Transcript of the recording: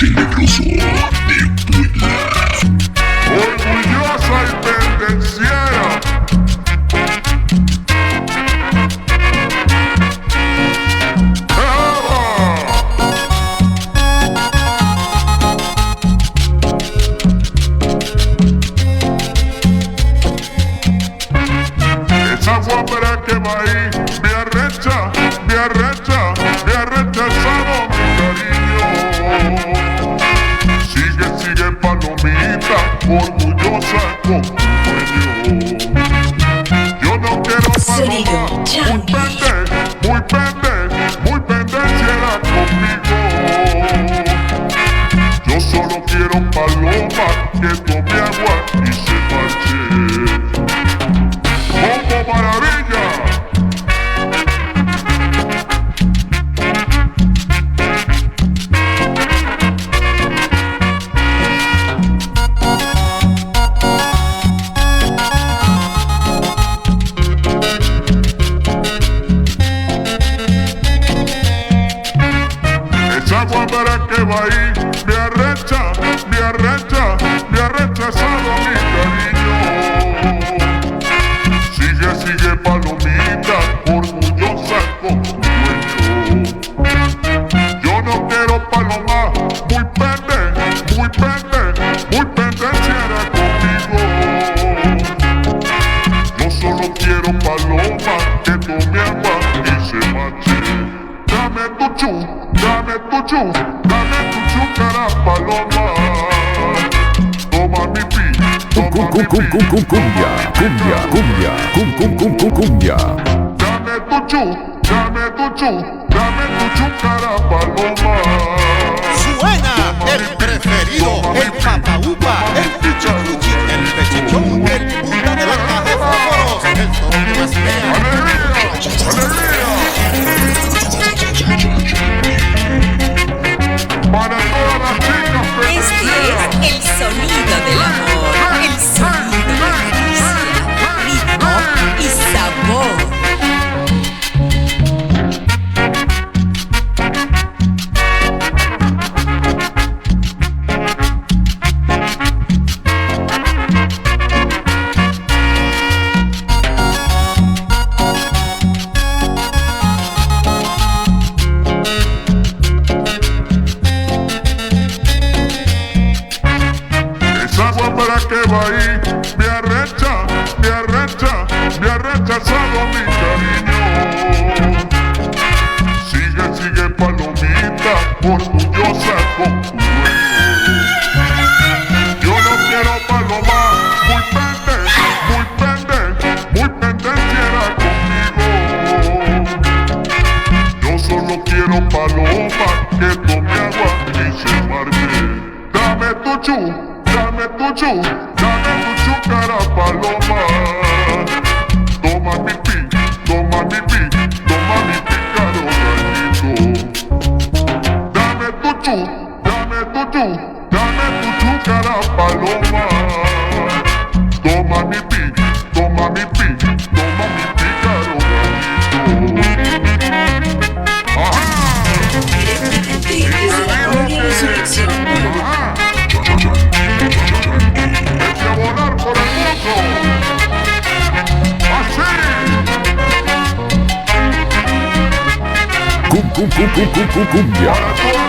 tenebroso de Puebla. Orgullosa y pendenciera. Esa guapera que va ahí, me arrecha, me arrecha, me arrecha esa mi cariño. Sigue, sigue palomita, orgullosa con tu dueño. Yo no quiero SONIDO, paloma, CHANGUI. muy pendenciera conmigo. Yo solo quiero paloma que tome agua y se marche. ¡Como maravilla! Esa guambara que va ahí me arrecha, me arrecha, me arrecha esa mi cariño. Sigue, sigue palomita, orgullosa con tu dueño. Yo no quiero paloma, muy pendenciera conmigo. Yo solo quiero paloma que tome agua y se marche. Dame tu chu, dame tu chu, dame tu chúcara paloma. Toma mi pi, toma mi pi. Cumbia, cumbia, cumbia, cumbia. Dame tu chu, dame tu chu, dame tu chúcara paloma. Suena el preferido, el papaupa, el pichicuchi, el pechichón, el punta de la caja de fósforos, el sonido es mea. ¡Alegría! ¡Alegría! Para todas las chicas Este es el sonido del amor, el sonido de caricia, ritmo y sabor. Esa guapera que va ahí me arrecha, me arrecha, me arrecha asado mi cariño. Sigue, sigue palomita, orgullosa con tu dueño. Yo no quiero paloma, muy pendenciera conmigo. Yo solo quiero paloma que tome agua y se marche. Dame tu chu, dame tu chu, dame tu chúcara paloma. Toma mi pi, toma mi pi, toma mi pícaro gallito. Dame tu chu, dame tu chu, dame tu chúcara paloma. Toma mi pi, toma mi pi, toma mi pícaro gallito. ¡Ajá! Directamente desde la Gloria Resurrección. ¡Eche a volar por el mundo! ¡Así! Cumbia. Para todas